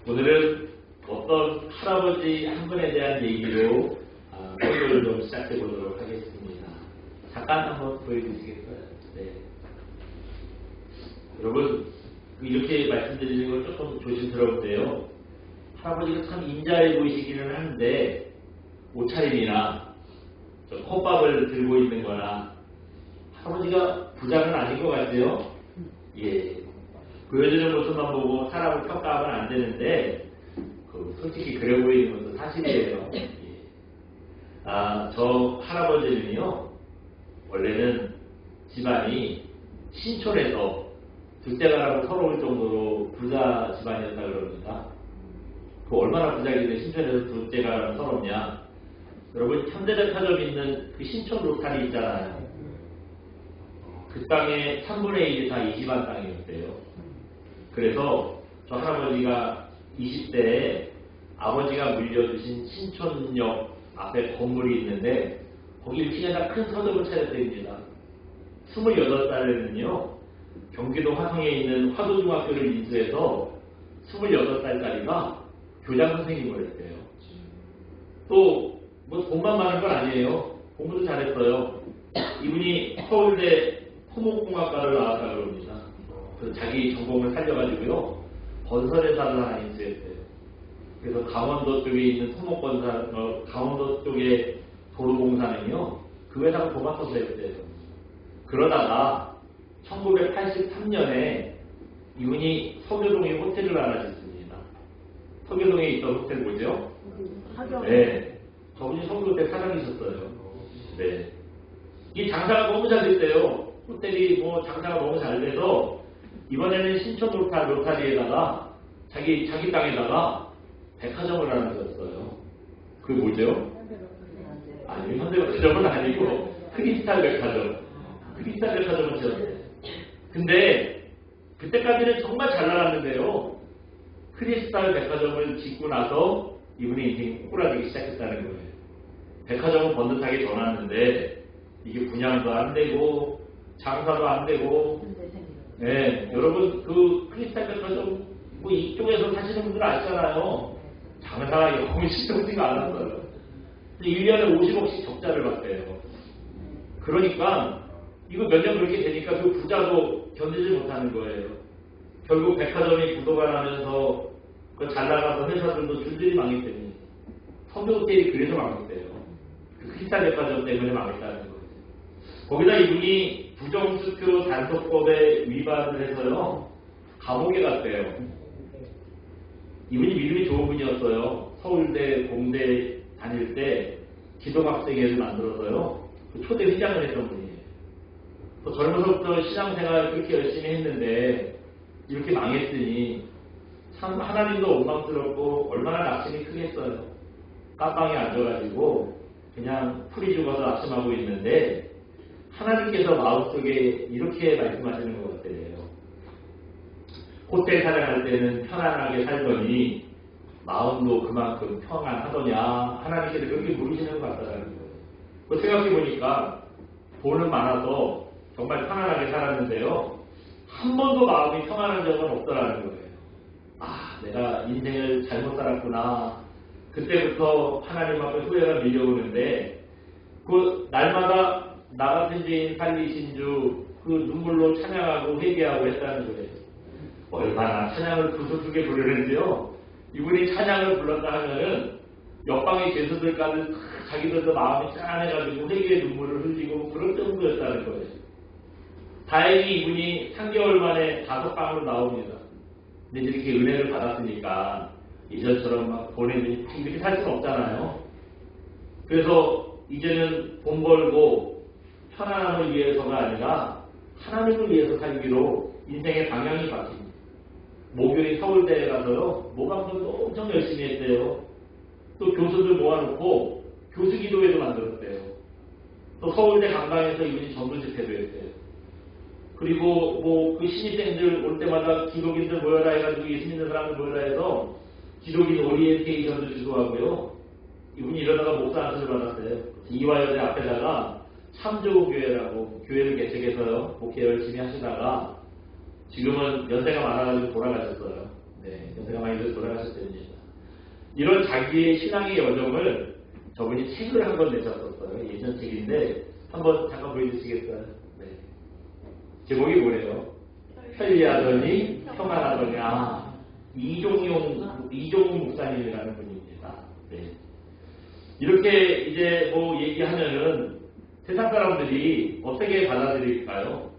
오늘은 어떤 할아버지 한 분에 대한 얘기로 설교를 좀 시작해 보도록 하겠습니다. 잠깐 한번 보여주시겠어요? 네. 여러분, 이렇게 말씀드리는 건 조금 조심스러운데요. 할아버지가 참 인자해 보이시기는 하는데, 옷차림이나 컵밥을 들고 있는 거나, 할아버지가 부자는 아닌 것 같아요. 예. 보여주는 모습만 보고 사람을 평가하면 안 되는데, 솔직히 그래 보이는 것도 사실이에요. 예. 저 할아버지는요, 원래는 집안이 신촌에서 둘째가라고 서러울 정도로 부자 집안이었다 그럽니다. 그 얼마나 부자길래 신촌에서 둘째가라고 서럽냐? 여러분, 현대백화점 있는 그 신촌 로타리 있잖아요. 그 땅의 3분의 1이 다 이 집안 땅이었대요. 그래서 저 할아버지가 20대에 아버지가 물려주신 신촌역 앞에 건물이 있는데 거기 1층에다 큰 서점을 차렸답니다. 28살에는요 경기도 화성에 있는 화도중학교를 인수해서 28살짜리가 교장 선생님을 했대요. 또 뭐 돈만 많은 건 아니에요. 공부도 잘했어요. 이분이 서울대 토목공학과를 나왔다 그럽니다. 그래서 자기 전공을 살려가지고요 건설회사를 하나 인수했대요. 그래서 강원도 쪽에 있는 토목건설, 강원도 쪽에 도로공사는요 그 회사가 도맡아서 했대요. 그러다가 1983년에 이분이 서교동에 호텔을 하나 짓습니다. 서교동에 있던 호텔 뭐죠? 네, 저분이 서교 때 사장이셨어요. 네, 이 장사가 너무 잘 됐대요. 호텔이 뭐 장사가 너무 잘 돼서 이번에는 신촌 로타리에다가 자기 땅에다가 백화점을 하나 지었어요. 그게 뭐죠? 아니, 현대백화점은 아니고 크리스탈 백화점. 크리스탈 백화점을 지었어요. 근데 그때까지는 정말 잘 나갔는데요. 크리스탈 백화점을 짓고 나서 이분의 인생이 꼬꾸라지기 시작했다는 거예요. 백화점은 번듯하게 전왔는데 이게 분양도 안 되고 장사도 안 되고. 네, 여러분 그 크리스탈 백화점 뭐 이쪽에서 사시는 분들 아시잖아요. 장사가 영웅이 시켜지가 않았어요. 1년에 50억씩 적자를 봤대요. 그러니까 이거 몇 년 그렇게 되니까 그 부자도 견디지 못하는 거예요. 결국 백화점이 부도가 나면서 그 잘 나가서 회사들도 줄줄이 망했더니 성교호텔이 그래서 망했대요. 그 크리스탈 백화점 때문에 망했다는 거예요. 거기다 이분이 부정수표 단속법에 위반을 해서요 감옥에 갔대요. 이분이 믿음이 좋은 분이었어요. 서울대, 공대 다닐 때 기독학생회를 만들어서요 초대 회장을 했던 분이에요. 또 젊어서부터 신앙생활 그렇게 열심히 했는데 이렇게 망했으니 참 하나님도 원망스럽고 얼마나 낙심이 크겠어요. 깜빵에 앉아가지고 그냥 풀이 죽어서 낙심하고 있는데 하나님께서 마음속에 이렇게 말씀하시는 것 같아요. 호텔 사랑할 때는 편안하게 살더니 마음도 그만큼 평안하더냐. 하나님께서 그렇게 물으시는 것 같다는 거예요. 생각해보니까 돈은 많아서 정말 편안하게 살았는데요 한 번도 마음이 평안한 적은 없더라는 거예요. 내가 인생을 잘못 살았구나. 그때부터 하나님 앞에 후회가 밀려오는데 그 날마다 나 같은 죄인 살리신 주 그 눈물로 찬양하고 회개하고 했다는 거예요. 얼마나 찬양을 부수게 부르는지요. 이분이 찬양을 불렀다 하면은 옆방의 죄수들까지 자기들도 마음이 짠해가지고 회개의 눈물을 흘리고 그런 정도였다는 거예요. 다행히 이분이 3개월 만에 5방으로 나옵니다. 근데 이렇게 은혜를 받았으니까 예전처럼 막 보내주니 이렇게 살 수는 없잖아요. 그래서 이제는 돈 벌고 편안함을 위해서가 아니라 하나님을 위해서 살기로 인생의 방향이 바뀝니다. 목요일 서울대에 가서요 모방전도 엄청 열심히 했대요. 또 교수들 모아놓고 교수기도회도 만들었대요. 또 서울대 강당에서 이분이 전도집회도 했대요. 그리고 뭐 그 신입생들 올 때마다 기독인들 모여라 해가지고 예수 믿는 사람들 모여라 해서 기독인 오리엔테이션도 주도하고요. 이분이 이러다가 목사 안수를 받았어요. 이화여대 앞에다가 참좋은교회라고 교회를 개척해서요 목회 열심히 하시다가 지금은 연세가 많아가지고 돌아가셨어요. 네, 연세가 많이 돌아가셨을 때입니다. 이런 자기의 신앙의 여정을 저분이 책을 한 권 내셨었어요. 예전 책인데 한번 잠깐 보여주시겠어요? 네. 제목이 뭐래요? 편리하더니 평안하더니. 이종용 목사님이라는 분입니다. 네. 이렇게 이제 뭐 얘기하면은 세상 사람들이 어떻게 받아들일까요?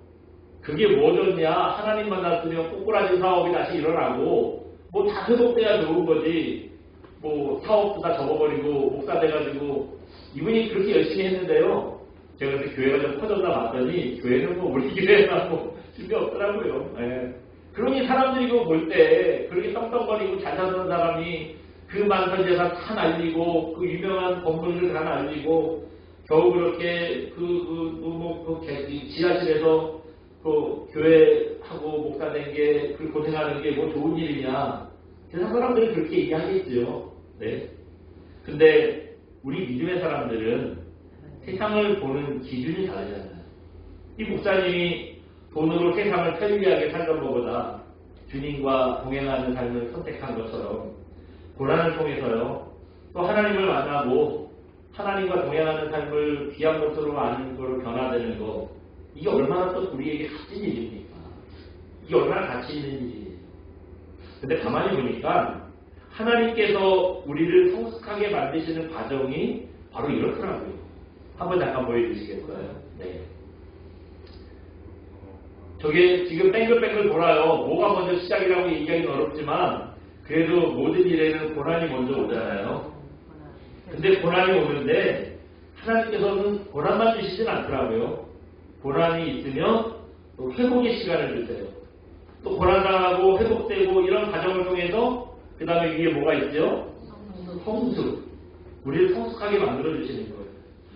그게 뭐 좋냐? 하나님 만났으면 꼬꾸라지 사업이 다시 일어나고 뭐 다 회복돼야 좋은 거지. 뭐 사업도 다 접어버리고 목사 돼가지고 이분이 그렇게 열심히 했는데요. 제가 그래서 교회가 좀 퍼져나 봤더니 교회는 뭐 우리 교회나 뭐 준비 없더라고요. 예. 그러니 사람들이 그거 볼 때 그렇게 떡떡거리고 잘 사는 사람이 그 많은 재산 다 날리고 그 유명한 건물들 다 날리고 겨우 그렇게 지하실에서 그 교회하고 목사 된 게 그 고생하는 게 뭐 좋은 일이냐. 세상 사람들은 그렇게 얘기하겠죠. 네. 근데 우리 믿음의 사람들은 세상을 보는 기준이 다르잖아요. 이 목사님이 돈으로 세상을 편리하게 살던 것보다 주님과 동행하는 삶을 선택한 것처럼 고난을 통해서요. 또 하나님을 만나고 하나님과 동행하는 삶을 귀한 것으로 아는 것으로 변화되는 것. 이게 얼마나 또 우리에게 값진 일입니까? 이게 얼마나 가치 있는 일이에요. 근데 가만히 보니까 하나님께서 우리를 성숙하게 만드시는 과정이 바로 이렇더라고요. 한번 잠깐 보여주시겠어요? 네. 저게 지금 뱅글뱅글 돌아요. 뭐가 먼저 시작이라고 얘기하기는 어렵지만 그래도 모든 일에는 고난이 먼저 오잖아요. 근데 고난이 오는데 하나님께서는 고난만 주시진 않더라고요. 고난이 있으면 또 회복의 시간을 주세요. 또 고난당하고 회복되고 이런 과정을 통해서 그 다음에 위에 뭐가 있죠? 성숙. 우리를 성숙하게 만들어주시는 거예요.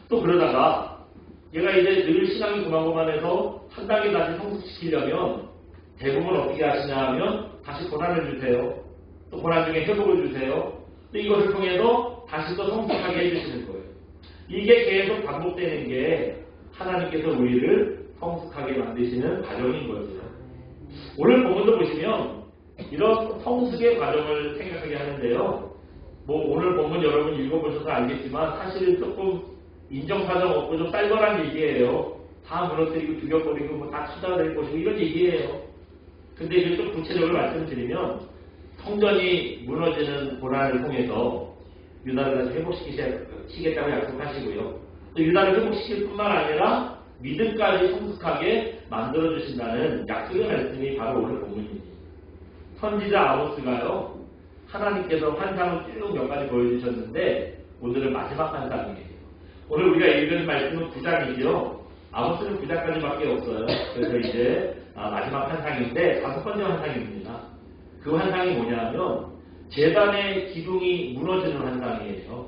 또 그러다가 얘가 이제 늘 신앙이 고만고만해서 한 단계 다시 성숙시키려면 대부분 어떻게 하시냐 하면 다시 고난을 주세요. 또 고난 중에 회복을 주세요. 또 이것을 통해서 다시 또 성숙하게 해주시는 거예요. 이게 계속 반복되는 게 하나님께서 우리를 성숙하게 만드시는 과정인 거죠. 오늘 본문도 보시면 이런 성숙의 과정을 생각하게 하는데요. 뭐 오늘 본문 여러분 읽어보셔서 알겠지만 사실은 조금 인정사정 없고 좀 쌀벌한 얘기예요. 다 무너뜨리고 죽여버리고 뭐 다 찾아낼 것이고 이런 얘기예요. 근데 이제 좀 구체적으로 말씀드리면 성전이 무너지는 고난을 통해서 유다를 다시 회복시키겠다고 약속하시고요. 또 유다를 회복시킬 뿐만 아니라 믿음까지 성숙하게 만들어주신다는 약속의 말씀이 바로 오늘 본문입니다. 선지자 아모스가요. 하나님께서 환상을 쭉 몇 가지 보여주셨는데 오늘은 마지막 환상이에요. 오늘 우리가 읽은 말씀은 9장이죠. 아모스는 9장까지밖에 없어요. 그래서 이제 마지막 환상인데 5번째 환상입니다. 그 환상이 뭐냐면 제단의 기둥이 무너지는 환상이에요.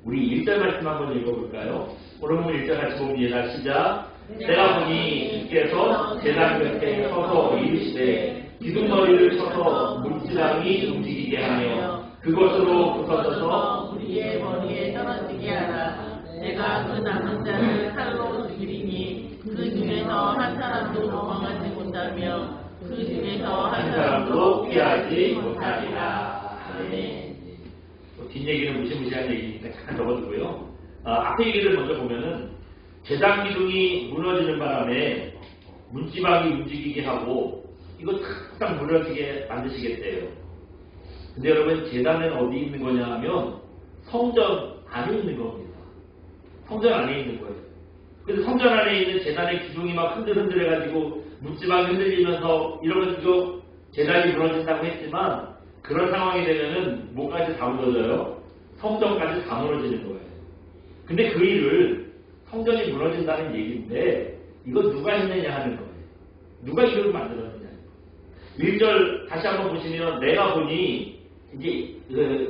우리 1절 말씀 한번 읽어볼까요? 오늘 보면 1절 같이 봅니다. 시작. 내가 보니 주께서 제단 곁에 서서 이르시되 기둥머리를 쳐서 물지랑이 움직이게 하며 그것으로 부서져서 우리의 머리에 떨어지게 하라. 내가 그 남은 자를 칼로 죽이리니 그 중에서 한 사람도 도망하지 못하며 그 중에서 한 사람도 피하지 못하리라. 아멘. 뒷얘기는 무시무시한 얘기니까 잠깐 적어두고요. 앞에 얘기를 먼저 보면은 제단 기둥이 무너지는 바람에 문지방이 움직이게 하고 이거 탁탁 무너지게 만드시겠대요. 근데 여러분 제단은 어디 있는 거냐 하면 성전 안에 있는 겁니다. 성전 안에 있는 거예요. 그래서 성전 안에 있는 제단의 기둥이 막 흔들흔들해가지고 문지방이 흔들리면서 이러면 이거 제단이 무너진다고 했지만 그런 상황이 되면은 뭐까지 다 무너져요? 성전까지 다 무너지는 거예요. 근데 그 일을 성전이 무너진다는 얘기인데 이거 누가 했느냐 하는 거예요. 누가 이걸 만들었느냐. 1절 다시 한번 보시면 내가 보니 이제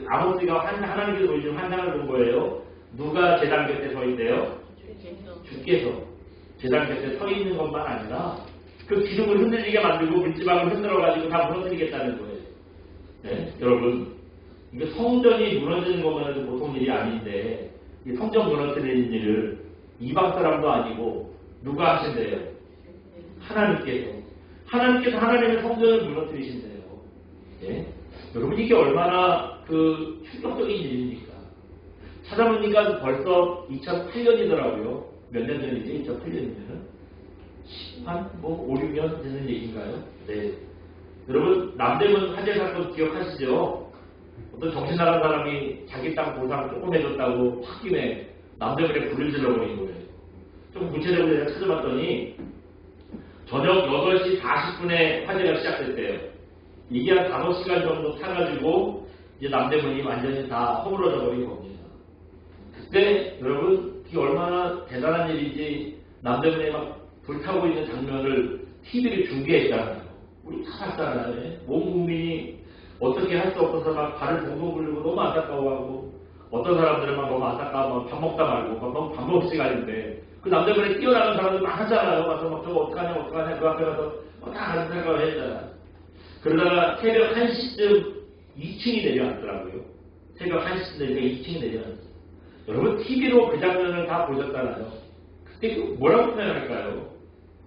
아모스가 하나님께서 보여주는 환상을 본 거예요. 누가 제단 곁에 서 있대요? 주께서 제단 곁에 서 있는 것만 아니라 그 기둥을 흔들리게 만들고 물지방을 흔들어가지고 다 무너뜨리겠다는 거예요. 네, 여러분 이게 성전이 무너지는 것만은 보통 일이 아닌데 이 성전 무너뜨리는 일을 이방 사람도 아니고 누가 하신대요? 하나님께서 하나님의 성전을 무너뜨리신대요. 네? 여러분 이게 얼마나 충격적인 일입니까? 찾아보니까 벌써 2008년이더라고요. 몇 년 전이지? 2008년이면은 한 5, 6년 되는 얘기인가요? 네. 여러분 남대문 화재 사건 기억하시죠? 어떤 정신 나간 사람이 자기 땅 보상 조금 해줬다고 홧김에 남대문에 불을 질러버린 거예요. 좀 구체적으로 제가 찾아봤더니 저녁 8시 40분에 화재가 시작됐대요. 이게 한 5시간 정도 타가지고 이제 남대문이 완전히 다 허물어져 버린 겁니다. 그때 여러분 그게 얼마나 대단한 일인지 남대문에 막 불타고 있는 장면을 TV를 중계했잖아요. 우리 다 봤잖아요. 온 국민이 어떻게 할 수 없어서 막 발을 동동 굴리고 너무 안타까워하고 어떤 사람들은 막 너무 안타까워 밥 먹다 말고 막 너무 밥 먹을 시간인데 그 남대문에 뛰어나는 사람들 많았잖아요. 가서 막 저거 어떡하냐 그 앞에 가서 다 하는 생각을 했잖아요. 그러다가 새벽 1시쯤 2층이 내려왔더라고요. 새벽 1시쯤 되니까 2층이 내려왔어요. 여러분 TV로 그 장면을 다 보셨잖아요. 그때 뭐라고 표현할까요?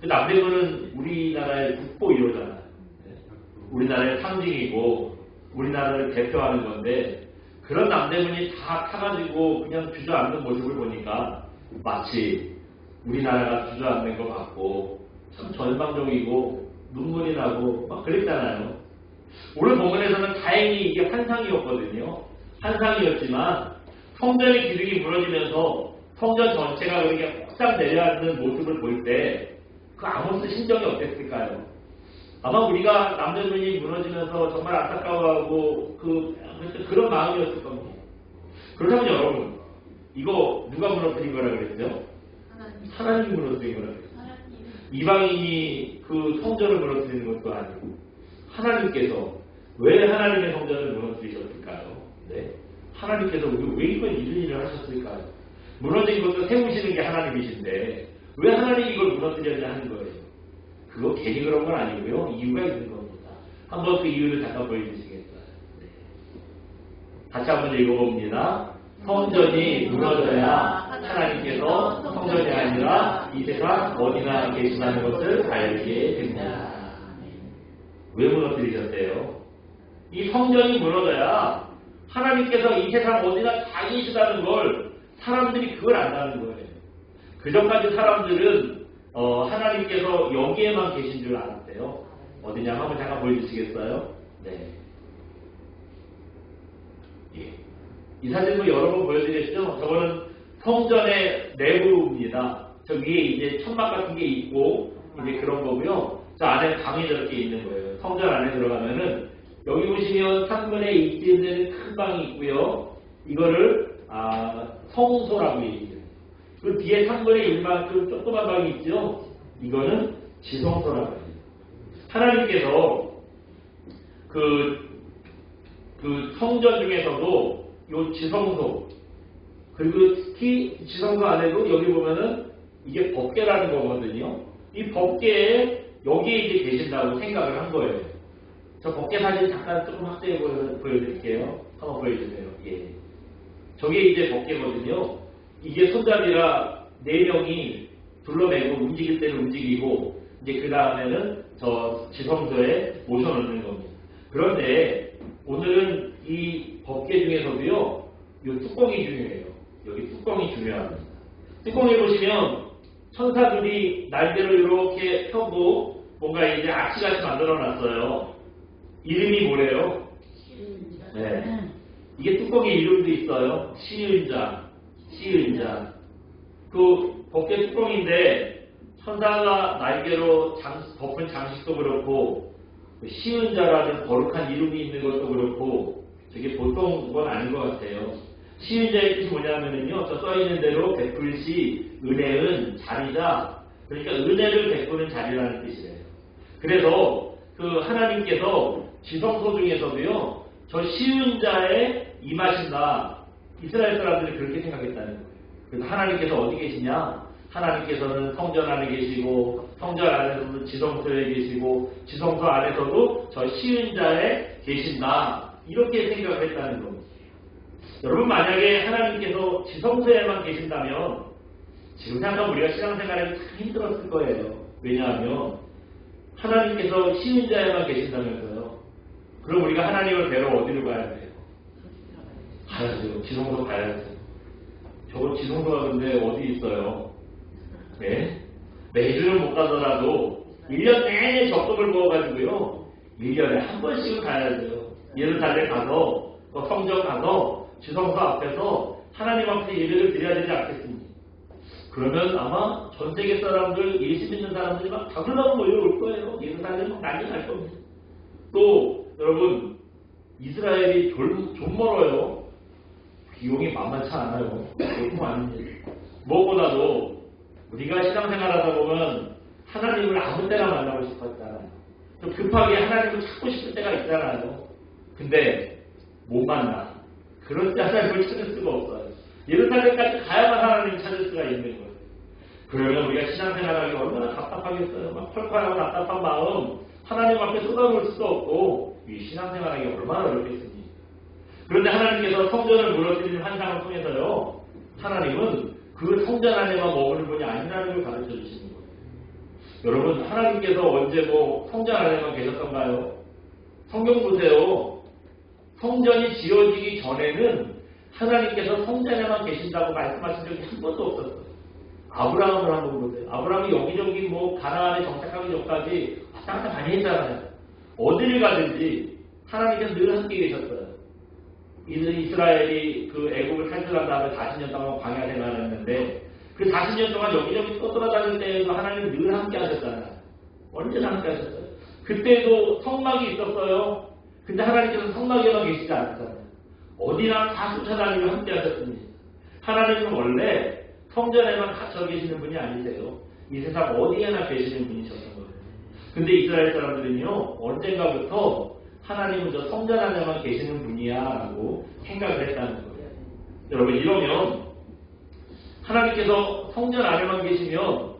그 남대문은 우리나라의 국보 1호잖아요. 우리나라의 상징이고 우리나라를 대표하는 건데 그런 남대문이 다 타가지고 그냥 주저앉는 모습을 보니까 마치 우리나라가 주저앉는 것 같고 참 절망적이고 눈물이 나고 막 그랬잖아요. 오늘 본문에서는 다행히 이게 환상이었거든요. 환상이었지만 성전의 기둥이 무너지면서 성전 전체가 그렇게 확 내려앉는 모습을 볼 때 그 아모스 심정이 어땠을까요? 아마 우리가 남대문이 무너지면서 정말 안타까워하고 그런 마음이었을 겁니다. 그렇다면 여러분 이거 누가 무너뜨린 거라 그랬죠? 하나님이 무너뜨린 거라 그랬죠. 이방인이 그 성전을 무너뜨리는 것도 아니고 하나님께서 왜 하나님의 성전을 무너뜨리셨을까요? 네. 하나님께서 왜 이런 일을 하셨을까요? 무너진 것도 세우시는 게 하나님이신데 왜 하나님이 이걸 무너뜨려야 하는 거예요? 그거 괜히 그런 건 아니고요. 이유가 있는 겁니다. 한번 그 이유를 잠깐 보여주시겠어요? 네. 같이 한번 읽어봅니다. 성전이 무너져야 하나님께서 성전이 아니라 이 세상 어디나 계신다는 것을 알게 됩니다. 왜 무너뜨리셨대요? 이 성전이 무너져야 하나님께서 이 세상 어디나 다 계시다는 걸 사람들이 그걸 안다는 거예요. 그전까지 사람들은 하나님께서 여기에만 계신 줄 알았대요. 어디냐 한번 잠깐 보여주시겠어요? 네. 예. 이 사진도 여러 번 보여드렸죠? 저거는 성전의 내부입니다. 저 위에 이제 천막 같은 게 있고 이제 그런 거고요. 저 안에 방이 저렇게 있는 거예요. 성전 안에 들어가면은 여기 보시면 3분의 2쯤 되는 큰 방이 있고요. 이거를 성소라고 얘기해요. 그 뒤에 3분의 1만큼 조그만 방이 있죠. 이거는 지성소라고 해요. 하나님께서 그 성전 중에서도 요 지성소 그리고 특히 지성소 안에도 여기 보면은 이게 법궤라는 거거든요. 이 법궤에 여기에 이제 계신다고 생각을 한 거예요. 저 법궤 사진 잠깐 조금 확대해 보여드릴게요. 한번 보여주세요. 예. 저게 이제 법궤거든요. 이게 손잡이라 4명이 둘러매고 움직일 때는 움직이고 이제 그 다음에는 저 지성소에 모셔놓는 겁니다. 그런데 오늘은 이 법궤 중에서도요, 이 뚜껑이 중요해요. 여기 뚜껑이 중요합니다. 뚜껑에 보시면 천사들이 날개를 이렇게 펴고 뭔가 이제 아치같이 만들어놨어요. 이름이 뭐래요? 네. 이게 뚜껑에 이름도 있어요. 시은자. 그 법궤 뚜껑인데 천사가 날개로 덮은 장식도 그렇고 시은자라는 거룩한 이름이 있는 것도 그렇고 저게 보통 건 아닌 것 같아요. 시은자의 뜻이 뭐냐면요, 저 써있는 대로 베풀시 은혜은 자리다. 그러니까 은혜를 베푸는 자리라는 뜻이에요. 그래서 그 하나님께서 지성소 중에서도요, 저 시은자에 임하신다. 이스라엘 사람들이 그렇게 생각했다는 거예요. 그래서 하나님께서 어디 계시냐? 하나님께서는 성전 안에 계시고 성전 안에서도 지성소에 계시고 지성소 안에서도 저 시은자에 계신다. 이렇게 생각을 했다는 겁니다. 여러분 만약에 하나님께서 지성소에만 계신다면 지금 생각하면 우리가 신앙생활에 참 힘들었을 거예요. 왜냐하면 하나님께서 시은자에만 계신다면서요. 그럼 우리가 하나님을 뵈러 어디로 가야 돼요? 가야죠. 지성소 가야죠. 저거 지성소가 근데 어디 있어요? 네? 매주는 못 가더라도 1년 내내 적금을 부어가지고요. 1년에 한 번씩은 가야죠. 예루살렘 가서 그 성전 가서 지성소 앞에서 하나님 앞에 예배를 드려야 되지 않겠습니까? 그러면 아마 전 세계 사람들, 예수 믿는 사람들이 막 다글라고 몰려올 거예요. 예루살렘 막 난리 날 겁니다. 또 여러분 이스라엘이 좀 멀어요. 비용이 만만치 않아요. 그것도 아닙니다. 무엇보다도 우리가 신앙생활하다 보면 하나님을 아무 때나 만나고 싶었잖아요. 좀 급하게 하나님을 찾고 싶을 때가 있잖아요. 근데 못 만나. 그럴 때 하나님을 찾을 수가 없어요. 예루살렘까지 가야만 하나님을 찾을 수가 있는 거예요. 그러면 우리가 신앙생활하기 얼마나 답답하겠어요. 막 펄펄하고 답답한 마음 하나님 앞에 쏟아놓을 수도 없고 이 신앙생활하기 얼마나 어렵겠습니까? 그런데 하나님께서 성전을 무너뜨리는 환상을 통해서요. 하나님은 그 성전 안에만 머무는 분이 아니라는 걸 가르쳐 주시는 거예요. 여러분 하나님께서 언제 뭐 성전 안에만 계셨던가요? 성경 보세요. 성전이 지어지기 전에는 하나님께서 성전에만 계신다고 말씀하신 적이 한 번도 없었어요. 아브라함을 한번 보세요. 아브라함이 여기저기 뭐 가나안에 정착하기 전까지 왔다 갔다 많이 했잖아요. 어디를 가든지 하나님께서 늘 함께 계셨어요. 이스라엘이 그 애국을 탈출한 다음에 40년 동안 광야 생활을 했는데 그 40년 동안 여기저기 떠돌아다닐 때에도 하나님 늘 함께 하셨잖아요. 언제나 함께 하셨어요. 그때도 성막이 있었어요. 근데 하나님께서 성막에만 계시지 않았잖아요. 어디나 다 쫓아다니며 함께 하셨습니다. 하나님은 원래 성전에만 갇혀 계시는 분이 아니세요. 이 세상 어디에나 계시는 분이셨던 거예요. 근데 이스라엘 사람들은요, 언젠가부터 하나님은 저 성전 안에만 계시는 분이야 라고 생각을 했다는 거예요. 여러분 이러면 하나님께서 성전 안에만 계시면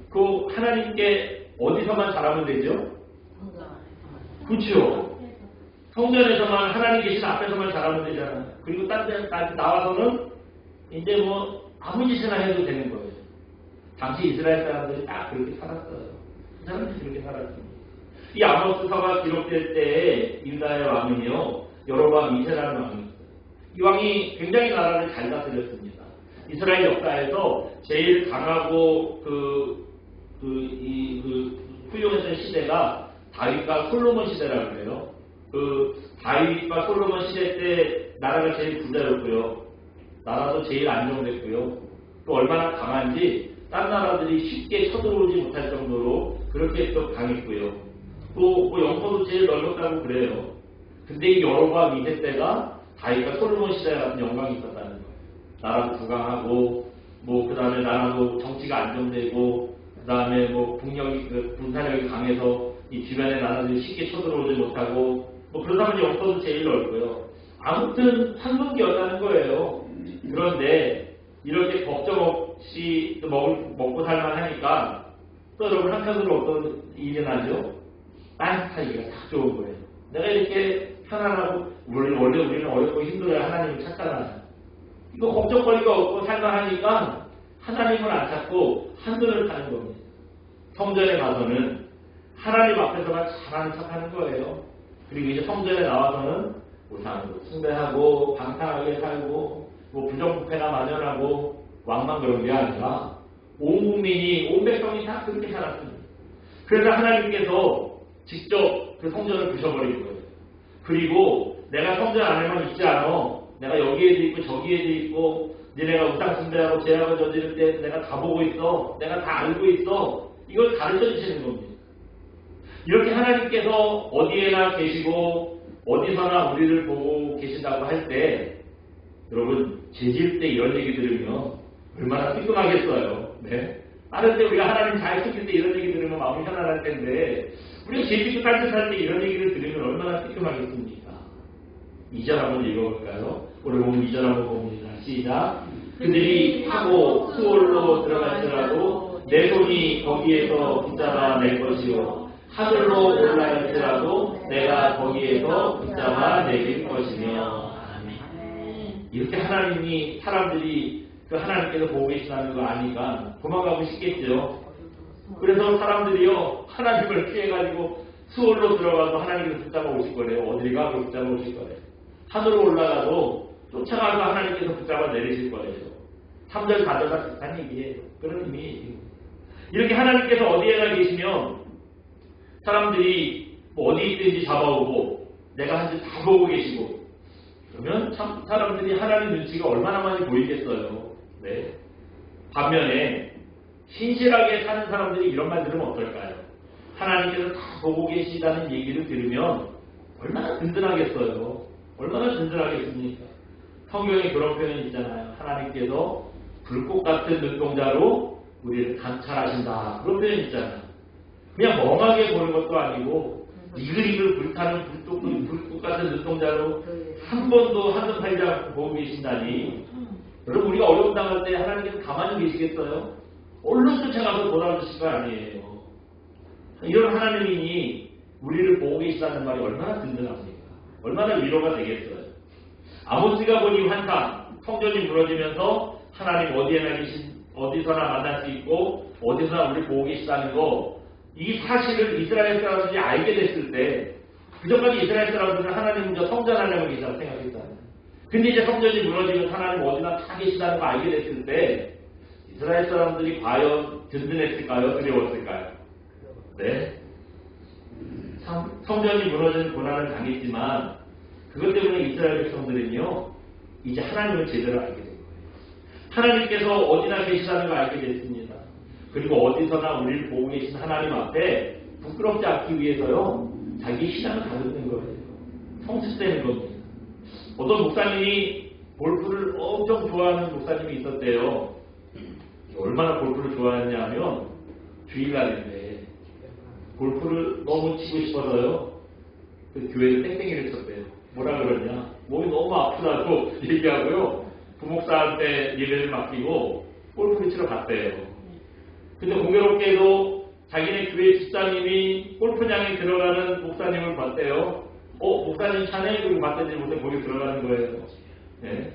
그 하나님께 어디서만 잘하면 되죠? 그렇죠. 성전에서만 하나님 계신 앞에서만 잘하면 되잖아요. 그리고 딴 데까지 나와서는 이제 뭐 아무 짓이나 해도 되는 거예요. 당시 이스라엘 사람들이 딱 그렇게 살았어요. 그 사람들이 그렇게 살았습니다. 이 아모스서가 기록될 때에 유다의 왕은요, 여로보암 2세라는 왕이 있어요. 이 왕이 굉장히 나라를 잘 다스렸습니다. 이스라엘 역사에서 제일 강하고 훌륭했던 시대가 다윗과 솔로몬 시대라고 그래요. 그 다윗과 솔로몬 시대 때 나라가 제일 부자였고요. 나라도 제일 안정됐고요. 또 얼마나 강한지 딴 나라들이 쉽게 쳐들어오지 못할 정도로 그렇게 또 강했고요. 또 뭐 영토도 제일 넓었다고 그래요. 근데 이 여로보암 2세 때가 다윗과 솔로몬 시대 같은 영광이 있었다는 거예요. 나라도 부강하고 뭐 그 다음에 나라도 정치가 안정되고 그 다음에 뭐 군사력이 강해서 이 주변의 나라들이 쉽게 쳐들어오지 못하고 뭐 그러다 보니 영토도 제일 넓고요. 아무튼 황금기였다는 거예요. 그런데 이렇게 걱정 없이 먹고 살만하니까 또 여러분 한편으로 어떤 일이 나죠? 딴스타이기가 딱 좋은 거예요. 내가 이렇게 편안하고 원래 우리는 어렵고 힘들어야 하나님을 찾잖아요. 이거 걱정거리가 없고 살만하니까 하나님을 안 찾고 한눈을 파는 겁니다. 성전에 가서는 하나님 앞에서만 잘하는 척하는 거예요. 그리고 이제 성전에 나와서는 우상으로 숭배하고 방탕하게 살고 뭐 부정부패가 만연하고 왕만 그런 게 아니라 온 국민이 온 백성이 다 그렇게 살았습니다. 그래서 하나님께서 직접 그 성전을 부셔버린 거예요. 그리고 내가 성전 안에만 있지 않아. 내가 여기에도 있고 저기에도 있고 니네가 우상 숭배하고 죄악을 저지를 때 내가 다 보고 있어. 내가 다 알고 있어. 이걸 가르쳐 주시는 겁니다. 이렇게 하나님께서 어디에나 계시고 어디서나 우리를 보고 계신다고 할 때 여러분 죄질 때 이런 얘기 들으면 얼마나 뜨끔하겠어요. 네? 다른 때 우리가 하나님 잘 지킬 때 이런 얘기 들으면 마음이 편안할 텐데 우리가 죄짓고 딴짓할 때 이런 얘기를 들으면 얼마나 뜨끔하겠습니까? 2절 한번 읽어볼까요? 오늘 보면 2절 한번 봅니다. 시작. 그들이 타고 수월로 들어갈지라도 내 손이 거기에서 붙잡아 낼 것이요 하늘로 올라갈지라도 내가 거기에서 붙잡아 내릴 것이며. 이렇게 하나님이 사람들이 그 하나님께서 보고 계시다는 거 아니까 도망가고 싶겠죠. 그래서 사람들이요 하나님을 피해가지고 수월로 들어가도 하나님께서 붙잡아 오실 거래요. 어딜 가도 붙잡아 오실 거래요. 하늘로 올라가도 쫓아가서 하나님께서 붙잡아 내리실 거래요. 3절 4절과 비슷한 얘기예요. 그런 의미예요. 이렇게 하나님께서 어디에나 계시면 사람들이 뭐 어디 있든지 잡아오고 내가 한 짓 다 보고 계시고 그러면 참 사람들이 하나님 눈치가 얼마나 많이 보이겠어요. 네. 반면에 신실하게 사는 사람들이 이런 말 들으면 어떨까요? 하나님께서 다 보고 계시다는 얘기를 들으면 얼마나 든든하겠어요. 얼마나 든든하겠습니까? 성경에 그런 표현이 있잖아요. 하나님께서 불꽃 같은 눈동자로 우리를 감찰하신다. 그런 표현이 있잖아요. 그냥 멍하게 보는 것도 아니고 이글이글 불타는 불꽃 같은 눈동자로 한 번도 한눈 팔지 않고 보고 계신다니. 여러분 우리가 어려움 당할 때 하나님께서 가만히 계시겠어요? 얼른 쫓아가서 돌아오실 거 아니에요. 이런 하나님이니 우리를 보고 계시다는 말이 얼마나 든든합니까? 얼마나 위로가 되겠어요? 아모스가 본 이 환상, 성전이 무너지면서 하나님 어디에나 계신, 어디서나 만날 수 있고 어디서나 우리 보고 계시다는 거, 이 사실을 이스라엘 사람들이 알게 됐을 때 그전까지 이스라엘 사람들은 하나님 저 성전 안에만 계시다고 생각했잖아요. 근데 이제 성전이 무너지면 하나님 어디나 다 계시다는 거 알게 됐을 때 이스라엘 사람들이 과연 든든했을까요? 두려웠을까요? 네. 성전이 무너지는 고난을 당했지만 그것 때문에 이스라엘 백성들은요 이제 하나님을 제대로 알게 된 거예요. 하나님께서 어디나 계시다는 걸 알게 됐습니다. 그리고 어디서나 우리를 보고 계신 하나님 앞에 부끄럽지 않기 위해서요 자기 신앙을 가졌는 거예요. 성숙되는 겁니다. 어떤 목사님이 골프를 엄청 좋아하는 목사님이 있었대요. 얼마나 골프를 좋아했냐 하면 주일날인데 골프를 너무 치고 싶어서요 그 교회를 땡땡이를 쳤대요. 뭐라 그러냐, 몸이 너무 아프다고 얘기하고요 부목사한테 예배를 맡기고 골프를 치러 갔대요. 근데 공교롭게도 자기네 교회 집사님이 골프장에 들어가는 목사님을 봤대요. 목사님 차네? 그리고 봤더니 못해 거기 들어가는 거예요. 네.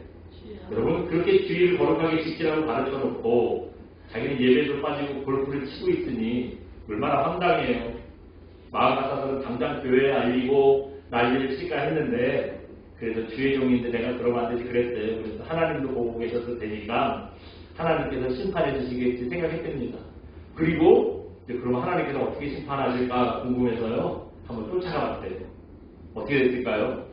여러분 그렇게 주의를 거룩하게 지키라고 가르쳐놓고 자기는 예배도 빠지고 골프를 치고 있으니 얼마나 황당해요. 마음 같아서는 당장 교회에 알리고 난리를 칠까 했는데 그래서 주의 종인데 내가 그러면 안 되지 그랬대요. 그래서 하나님도 보고 계셨을 테니까 하나님께서 심판해 주시겠지 생각했답니다. 그리고 이제 그럼 하나님께서 어떻게 심판하실까 궁금해서요 한번 쫓아가 봤대요. 어떻게 됐을까요?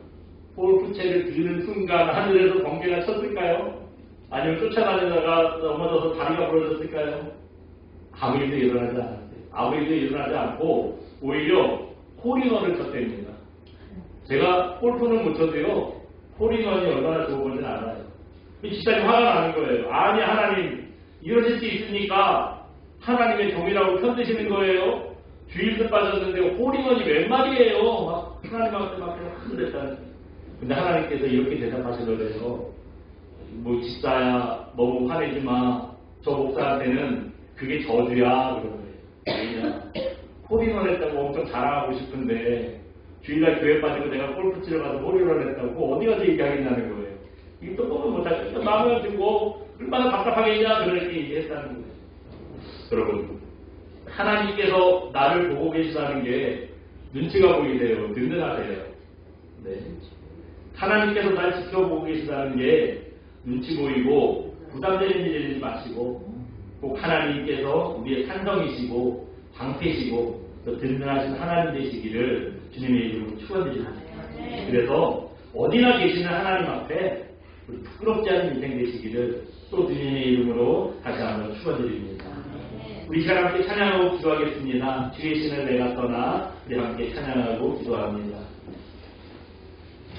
골프채를 드는 순간 하늘에서 번개가 쳤을까요? 아니면 쫓아다니다가 넘어져서 다리가 부러졌을까요? 아무 일도 일어나지 않았어요. 아무 일도 일어나지 않고 오히려 홀인원을 쳤답니다. 제가 골프는 못 쳐도요 홀인원이 얼마나 좋은 건지는 알아요. 집사님 화가 나는 거예요. 아니 하나님 이러실 수 있으니까 하나님의 종이라고 편드시는 거예요. 주일도 빠졌는데 홀인원이 웬 말이에요. 막 하나님한테 막 흔들렸다는. 근데 하나님께서 이렇게 대답하시더래요. 뭐 집사야 너무 화내지 마. 저 목사한테는 그게 저주야. 그러더래요. 홀인원 했다고 엄청 자랑하고 싶은데 주일날 교회 빠지고 내가 골프 치러 가서 홀인원 했다고 어디 가서 얘기하겠냐는 거예요. 이거 또 보면 못하겠다. 마음을 주고 얼마나 답답하겠냐 그렇게 얘기했다는 거예요. 여러분 하나님께서 나를 보고 계시다는 게 눈치가 보이세요. 든든하세요. 네. 하나님께서 날 지켜보고 계시다는 게 눈치 보이고 부담되는 일이 되지 마시고 꼭 하나님께서 우리의 산성이시고 방패시고 또 든든하신 하나님 되시기를 주님의 이름으로 축원드립니다. 그래서 어디나 계시는 하나님 앞에 우리 부끄럽지 않은 인생 되시기를 또 주님의 이름으로 다시 한번 축원드립니다. 우리 시간 함께 찬양하고 기도하겠습니다. 주의 신을 내가 떠나 우리 함께 찬양하고 기도합니다.